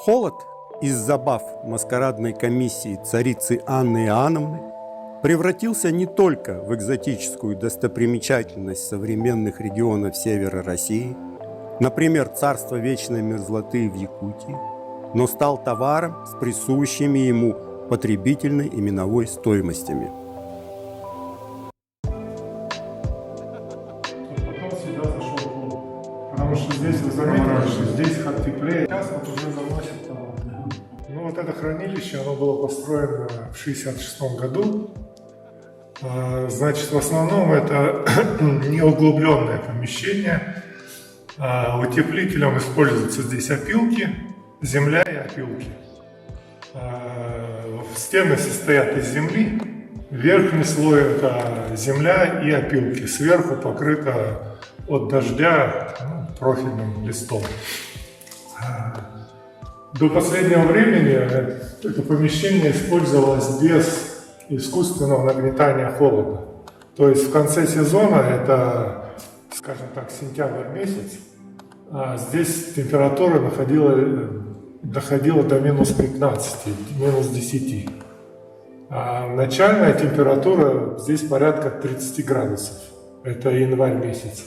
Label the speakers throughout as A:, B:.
A: Холод из забав маскарадной комиссии царицы Анны Иоанновны превратился не только в экзотическую достопримечательность современных регионов севера России, например, царство вечной мерзлоты в Якутии, но стал товаром с присущими ему потребительной и миновой стоимостями.
B: Потом сюда зашел холод, потому что здесь, вы заметили, что здесь теплее, сейчас вот уже заносит товар. Ну вот это хранилище, оно было построено в 1966 году. Значит, в основном это неуглубленное помещение. Утеплителем используются здесь опилки, земля и опилки. Стены состоят из земли, верхний слой это земля и опилки, сверху покрыто от дождя профильным листом. До последнего времени это помещение использовалось без искусственного нагнетания холода. То есть в конце сезона, это, скажем так, сентябрь месяц, здесь температура доходила до минус 15, минус 10. А начальная температура здесь порядка 30 градусов. Это январь месяц.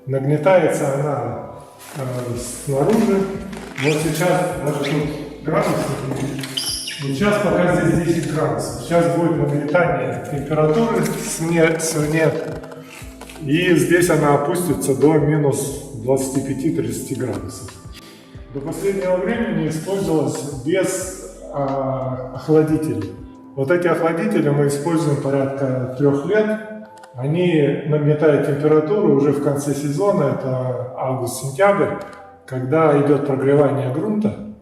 B: Нагнетается она снаружи. Вот сейчас, даже тут градусы, сейчас пока здесь 10 градусов. Сейчас будет нагнетание температуры свне, и здесь она опустится до минус 25-30 градусов. До последнего времени использовалось без охладителей. Вот эти охладители мы используем порядка 3 лет. Они нагнетают температуру уже в конце сезона, это август-сентябрь, когда идет прогревание грунта,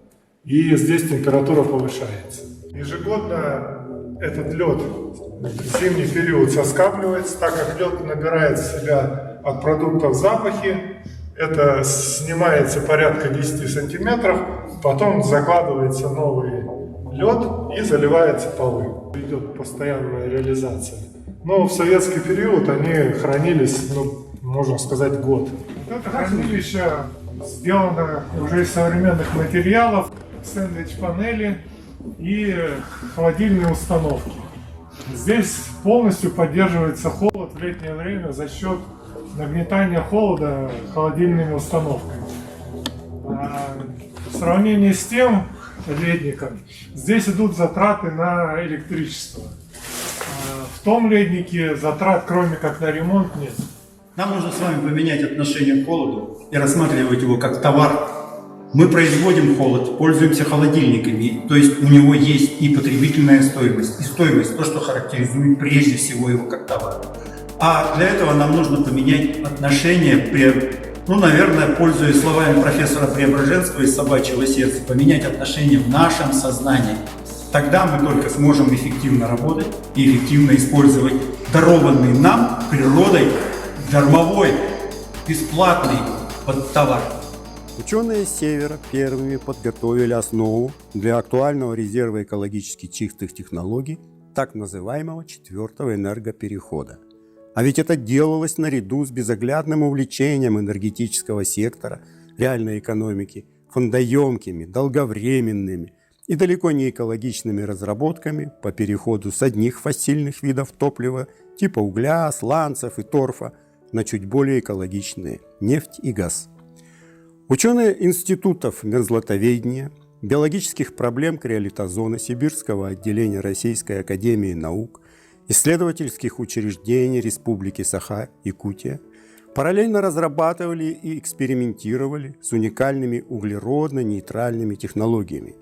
B: и здесь температура повышается. Ежегодно этот лед в зимний период соскапливается, так как лед набирает в себя от продуктов запахи. Это снимается порядка 10 сантиметров, потом закладывается новый лед и заливается полы. Идет постоянная реализация. Но в советский период они хранились, можно сказать, год. Это хранилище сделано уже из современных материалов, сэндвич-панели и холодильные установки. Здесь полностью поддерживается холод в летнее время за счет нагнетания холода холодильными установками. В сравнении с тем ледником, здесь идут затраты на электричество. В том леднике затрат, кроме как на ремонт, нет.
C: Нам нужно с вами поменять отношение к холоду и рассматривать его как товар. Мы производим холод, пользуемся холодильниками, то есть у него есть и потребительная стоимость, и стоимость, то, что характеризует прежде всего его как товар. А для этого нам нужно поменять отношение, наверное, пользуясь словами профессора Преображенского из «Собачьего сердца», поменять отношение в нашем сознании. Тогда мы только сможем эффективно работать и эффективно использовать дарованный нам природой дармовой, бесплатный товар.
A: Ученые с севера первыми подготовили основу для актуального резерва экологически чистых технологий, так называемого 4-го энергоперехода. А ведь это делалось наряду с безоглядным увлечением энергетического сектора, реальной экономики, фондоемкими, долговременными и далеко не экологичными разработками по переходу с одних фосильных видов топлива типа угля, сланцев и торфа на чуть более экологичные – нефть и газ. Ученые институтов мерзлотоведения, биологических проблем криолитозона Сибирского отделения Российской академии наук, исследовательских учреждений Республики Саха-Якутия параллельно разрабатывали и экспериментировали с уникальными углеродно-нейтральными технологиями.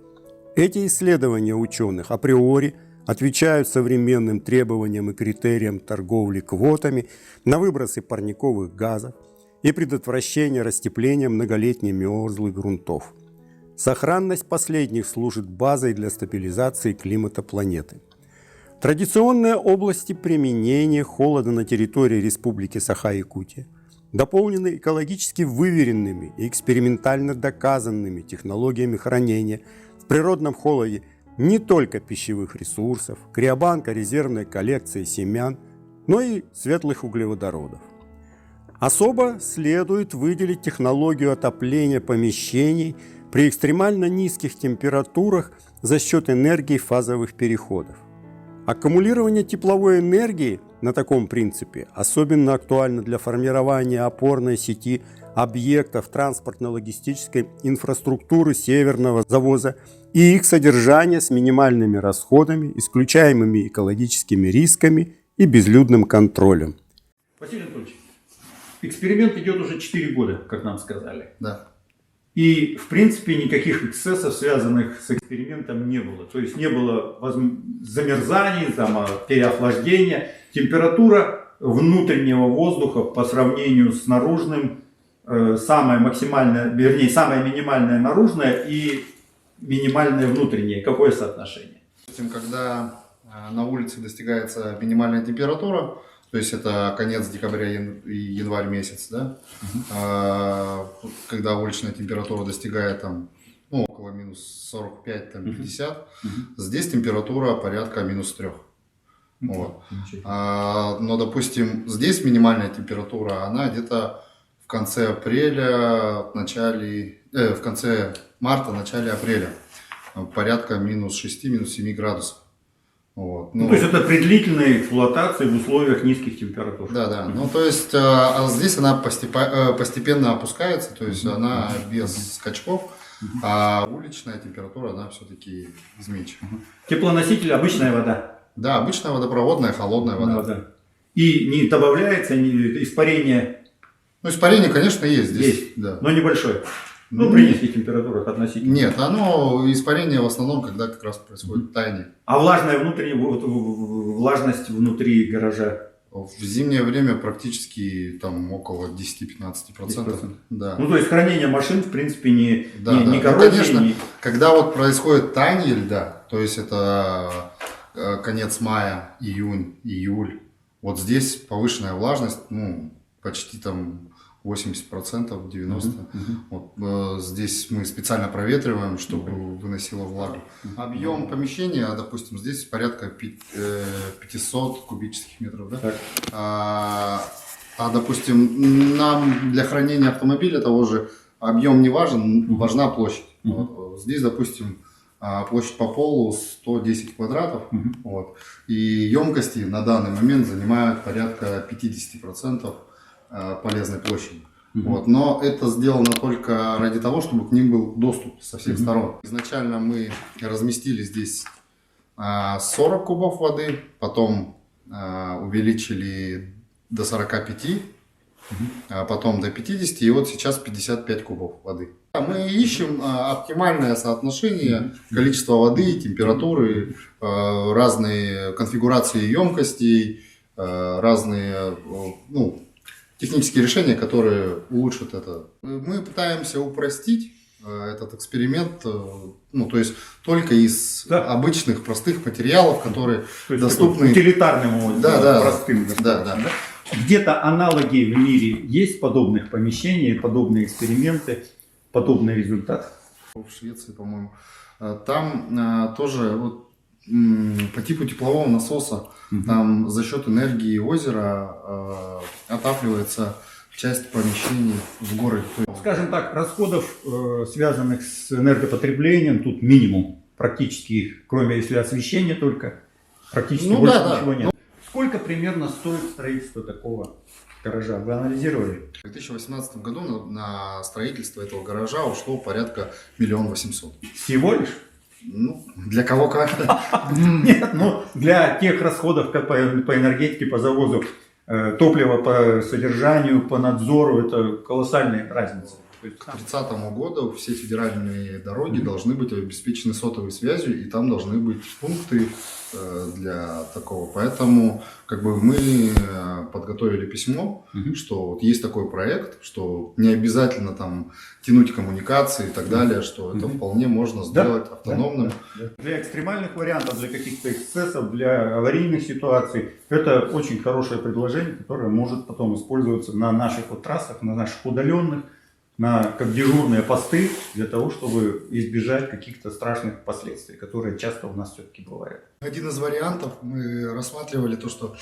A: Эти исследования ученых априори отвечают современным требованиям и критериям торговли квотами на выбросы парниковых газов и предотвращение растепления многолетних мерзлых грунтов. Сохранность последних служит базой для стабилизации климата планеты. Традиционные области применения холода на территории Республики Саха-Якутия дополнены экологически выверенными и экспериментально доказанными технологиями хранения в природном холоде не только пищевых ресурсов, криобанка резервной коллекции семян, но и светлых углеводородов. Особо следует выделить технологию отопления помещений при экстремально низких температурах за счет энергии фазовых переходов. Аккумулирование тепловой энергии на таком принципе особенно актуально для формирования опорной сети объектов транспортно-логистической инфраструктуры северного завоза и их содержания с минимальными расходами, исключаемыми экологическими рисками и безлюдным контролем.
C: Василий Анатольевич, эксперимент идет уже 4 года, как нам сказали.
D: Да.
C: И, в принципе, никаких эксцессов, связанных с экспериментом, не было. То есть не было замерзаний, переохлаждения. Температура внутреннего воздуха по сравнению с наружным самая максимальная, вернее, самая минимальная наружная и минимальная внутренняя. Какое соотношение?
D: Когда на улице достигается минимальная температура, то есть это конец декабря и январь месяц, да? Когда уличная температура достигает там, ну, около минус 45, там, 50, здесь температура порядка минус 3. Вот. Но, допустим, здесь минимальная температура, она где-то в конце апреля, в конце марта, начале апреля, порядка минус 6, минус 7 градусов. Вот.
C: Ну, то есть это при длительной эксплуатации в условиях низких температур.
D: Да, да. Ну, то есть здесь она постепенно опускается, то есть она без скачков, а уличная температура, она все-таки изменчива.
C: Теплоноситель — обычная вода.
D: Да, обычная водопроводная, холодная вода.
C: И не добавляется испарение?
D: Ну, испарение, конечно, есть здесь.
C: Есть,
D: да.
C: Но небольшое. Ну, при низких температурах относительно.
D: Нет, оно испарение в основном, когда как раз происходит таяние.
C: А влажность внутри гаража?
D: В зимнее время практически там около 10-15%. Да.
C: Ну, то есть хранение машин, в принципе, не
D: Ну,
C: короткие.
D: конечно, когда вот происходит таяние льда, то есть это конец мая, июнь, июль, вот здесь повышенная влажность, ну, почти там 80%, 90%. Вот, здесь мы специально проветриваем, чтобы выносило влагу. Объем помещения, допустим, здесь порядка 500 кубических метров. Да? Допустим, нам для хранения автомобиля того же объем не важен, важна площадь. Вот, здесь, допустим, площадь по полу 110 квадратов. Вот, и емкости на данный момент занимают порядка 50% полезной площади. Вот. Но это сделано только ради того, чтобы к ним был доступ со всех сторон. Изначально мы разместили здесь 40 кубов воды, потом увеличили до 45, потом до 50, и вот сейчас 55 кубов воды. Мы ищем оптимальное соотношение количества воды, температуры, разные конфигурации емкостей, разные, ну, технические решения, которые улучшат это. Мы пытаемся упростить этот эксперимент, ну, то есть только из обычных простых материалов, которые доступны
C: утилитарным, простым.
D: Да.
C: Где-то аналоги в мире есть подобных помещений, подобные эксперименты, подобный результат?
D: В Швеции, по-моему, там тоже вот, по типу теплового насоса, там за счет энергии озера отапливается часть помещений в городе.
C: Скажем так, расходов, связанных с энергопотреблением, тут минимум. Практически, кроме если освещения только, практически больше ничего нет. Сколько примерно стоит строительство такого гаража? Вы анализировали?
D: В 2018 году на строительство этого гаража ушло порядка 1 800 000.
C: Всего лишь?
D: Ну, для кого как.
C: Нет, ну для тех расходов как по энергетике, по завозу топлива, по содержанию, по надзору, это колоссальная разница.
D: К 2030 году все федеральные дороги должны быть обеспечены сотовой связью, и там должны быть пункты для такого. Поэтому как бы мы подготовили письмо, что вот есть такой проект, что не обязательно там тянуть коммуникации и так далее, что это вполне можно сделать автономным.
C: Для экстремальных вариантов, для каких-то эксцессов, для аварийных ситуаций это очень хорошее предложение, которое может потом использоваться на наших вот трассах, на наших удаленных, как дежурные посты для того, чтобы избежать каких-то страшных последствий, которые часто у нас все-таки бывают.
D: Один из вариантов мы рассматривали то, что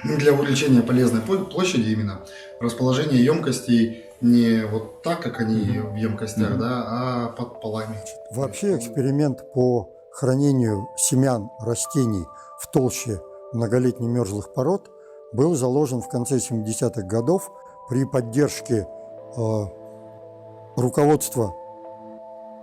D: для увеличения полезной площади именно расположение емкостей не вот так, как они в емкостях, да, а под полами.
E: Вообще эксперимент по хранению семян растений в толще многолетне мерзлых пород был заложен в конце 70-х годов при поддержке руководства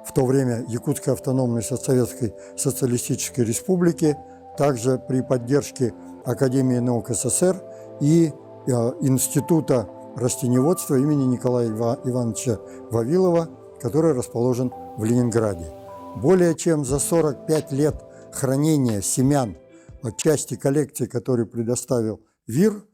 E: в то время Якутской автономной советской социалистической республики, также при поддержке Академии наук СССР и Института растениеводства имени Николая Ивановича Вавилова, который расположен в Ленинграде. Более чем за 45 лет хранения семян части коллекции, которую предоставил ВИР,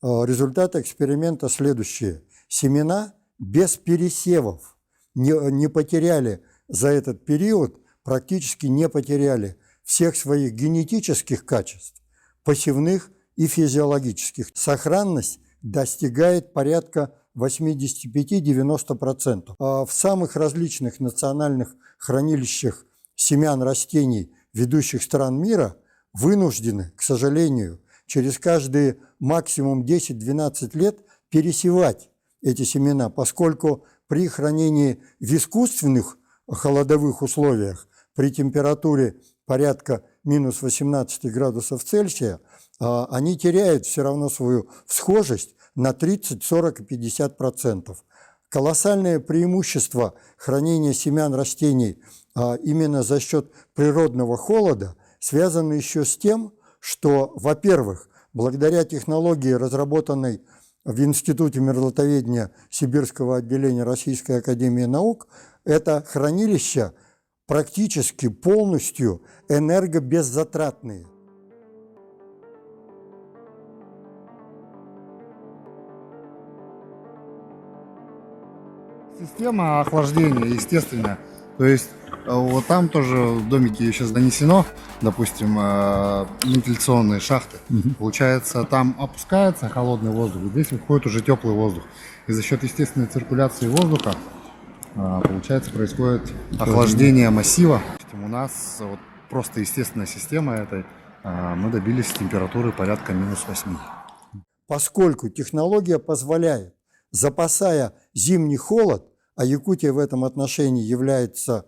E: результаты эксперимента следующие. Семена без пересевов не потеряли за этот период, практически не потеряли всех своих генетических качеств, посевных и физиологических. Сохранность достигает порядка 85-90%. В самых различных национальных хранилищах семян растений ведущих стран мира вынуждены, к сожалению, через каждые максимум 10-12 лет пересевать эти семена, поскольку при хранении в искусственных холодовых условиях при температуре порядка минус 18 градусов Цельсия они теряют все равно свою всхожесть на 30, 40 и 50%. Колоссальное преимущество хранения семян растений именно за счет природного холода связано еще с тем, что, во-первых, благодаря технологии, разработанной в Институте миротоведения Сибирского отделения Российской академии наук, это хранилища практически полностью энергобеззатратные.
D: Система охлаждения естественная. То есть вот там тоже в домике сейчас донесено, допустим, вентиляционные шахты. Получается, там опускается холодный воздух, здесь выходит уже теплый воздух. И за счет естественной циркуляции воздуха, получается, происходит охлаждение массива. У нас вот просто естественная система этой, мы добились температуры порядка минус 8.
E: Поскольку технология позволяет, запасая зимний холод, а Якутия в этом отношении является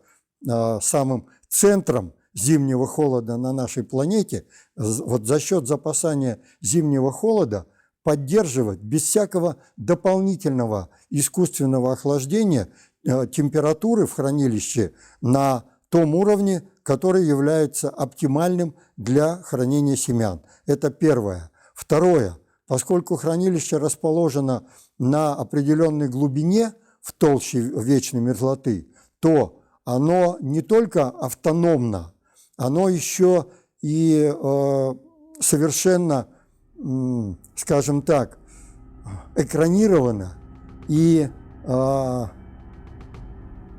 E: самым центром зимнего холода на нашей планете, вот за счет запасания зимнего холода поддерживать без всякого дополнительного искусственного охлаждения температуры в хранилище на том уровне, который является оптимальным для хранения семян. Это первое. Второе. Поскольку хранилище расположено на определенной глубине в толще вечной мерзлоты, то оно не только автономно, оно еще и совершенно, скажем так, экранировано и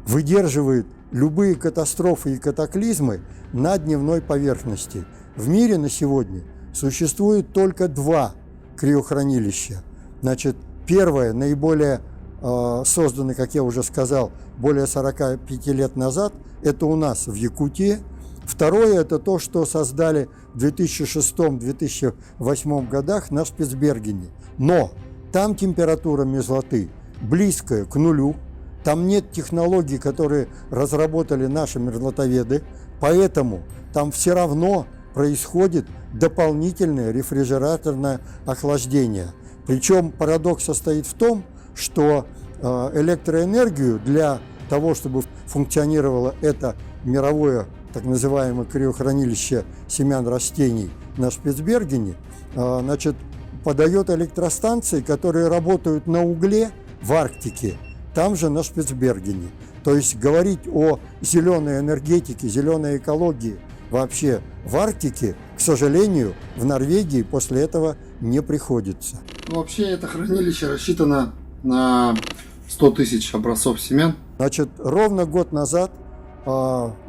E: выдерживает любые катастрофы и катаклизмы на дневной поверхности. В мире на сегодня существует только 2 криохранилища. Значит, первое, наиболее созданы, как я уже сказал, более 45 лет назад, это у нас в Якутии. Второе, это то, что создали в 2006-2008 годах на Шпицбергене. Но там температура мерзлоты близкая к нулю, там нет технологий, которые разработали наши мерзлотоведы, поэтому там все равно происходит дополнительное рефрижераторное охлаждение. Причем парадокс состоит в том, что электроэнергию для того, чтобы функционировало это мировое так называемое криохранилище семян растений на Шпицбергене, подает электростанции, которые работают на угле в Арктике, там же на Шпицбергене. То есть говорить о зеленой энергетике, зеленой экологии вообще в Арктике, к сожалению, в Норвегии после этого не приходится.
D: Вообще это хранилище рассчитано на 100 тысяч образцов семян.
E: Ровно год назад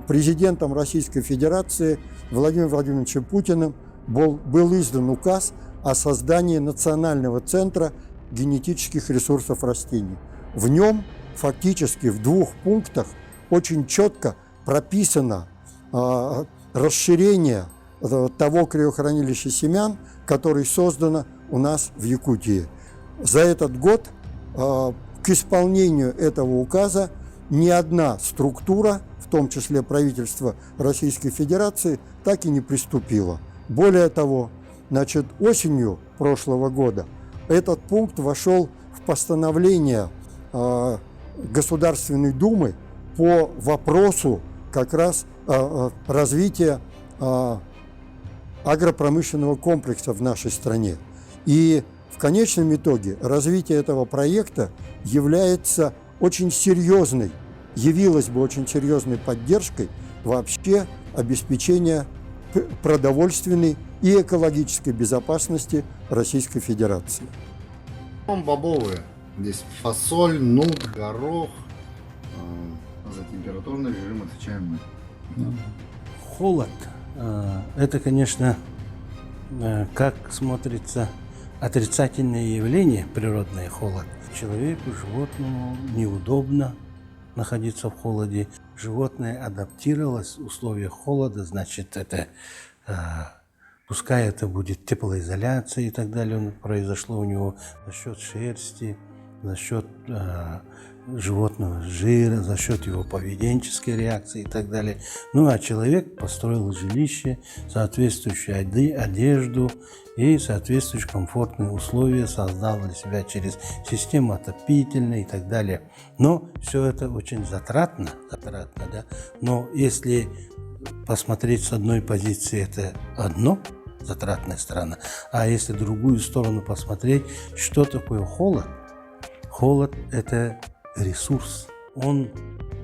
E: президентом Российской Федерации Владимиром Владимировичем Путиным был издан указ о создании Национального центра генетических ресурсов растений. В нем фактически в 2 пунктах очень четко прописано расширение того криохранилища семян, которое создано у нас в Якутии. За этот год к исполнению этого указа ни одна структура, в том числе правительство Российской Федерации, так и не приступила. Более того, значит, осенью прошлого года этот пункт вошел в постановление Государственной Думы по вопросу как раз развития агропромышленного комплекса в нашей стране. И в конечном итоге развитие этого проекта является очень серьезной, явилось бы очень серьезной поддержкой вообще обеспечения продовольственной и экологической безопасности Российской Федерации.
D: Бобовые. Здесь фасоль, нут, горох. За температурный режим отвечаем мы.
F: Холод это, конечно, как смотрится отрицательное явление, природный холод. Человеку, животному неудобно находиться в холоде. Животное адаптировалось в условиях холода, значит, это пускай это будет теплоизоляция и так далее, произошло у него за счет шерсти, за счет животного жира, за счет его поведенческой реакции и так далее. Ну а человек построил жилище, соответствующую одежду и соответствующие комфортные условия создал для себя через систему отопительную и так далее. Но все это очень затратно, да? Но если посмотреть с одной позиции, это одно, затратная сторона, а если другую сторону посмотреть, что такое холод? Холод – это ресурс. Он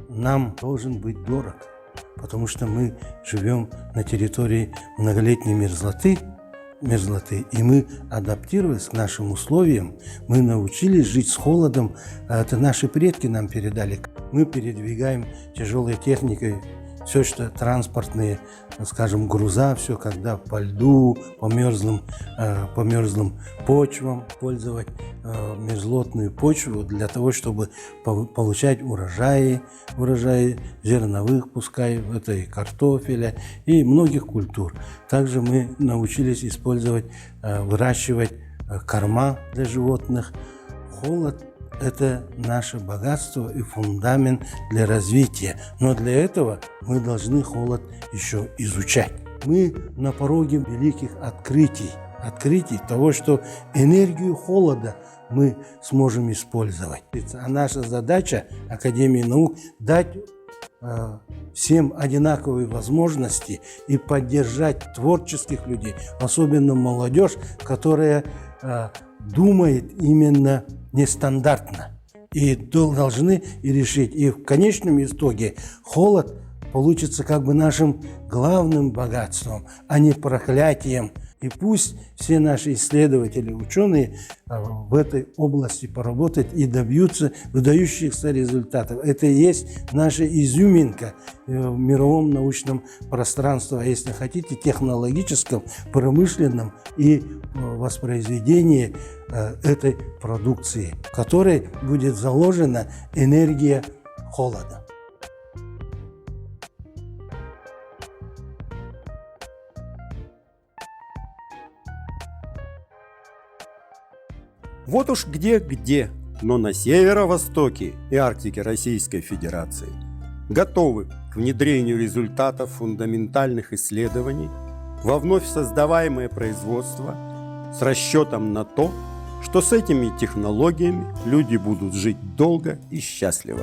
F: нам должен быть дорог, потому что мы живем на территории многолетней мерзлоты, и мы, адаптируясь к нашим условиям, мы научились жить с холодом. Это наши предки нам передали. Мы передвигаем тяжелой техникой все, что транспортные, скажем, груза, все, когда по льду, по мерзлым почвам пользовать мерзлотную почву для того, чтобы получать урожаи зерновых, пускай этой картофеля и многих культур. Также мы научились выращивать корма для животных. Холод – это наше богатство и фундамент для развития. Но для этого мы должны холод еще изучать. Мы на пороге великих открытий того, что энергию холода мы сможем использовать. А наша задача Академии наук – дать всем одинаковые возможности и поддержать творческих людей, особенно молодежь, которая думает именно нестандартно. И должны и решить. И в конечном итоге холод получится как бы нашим главным богатством, а не проклятием. И пусть все наши исследователи, ученые в этой области поработают и добьются выдающихся результатов. Это и есть наша изюминка в мировом научном пространстве, а если хотите, технологическом, промышленном и воспроизведении этой продукции, в которой будет заложена энергия холода.
A: Вот уж где-где, но на северо-востоке и Арктике Российской Федерации готовы к внедрению результатов фундаментальных исследований во вновь создаваемое производство с расчетом на то, что с этими технологиями люди будут жить долго и счастливо.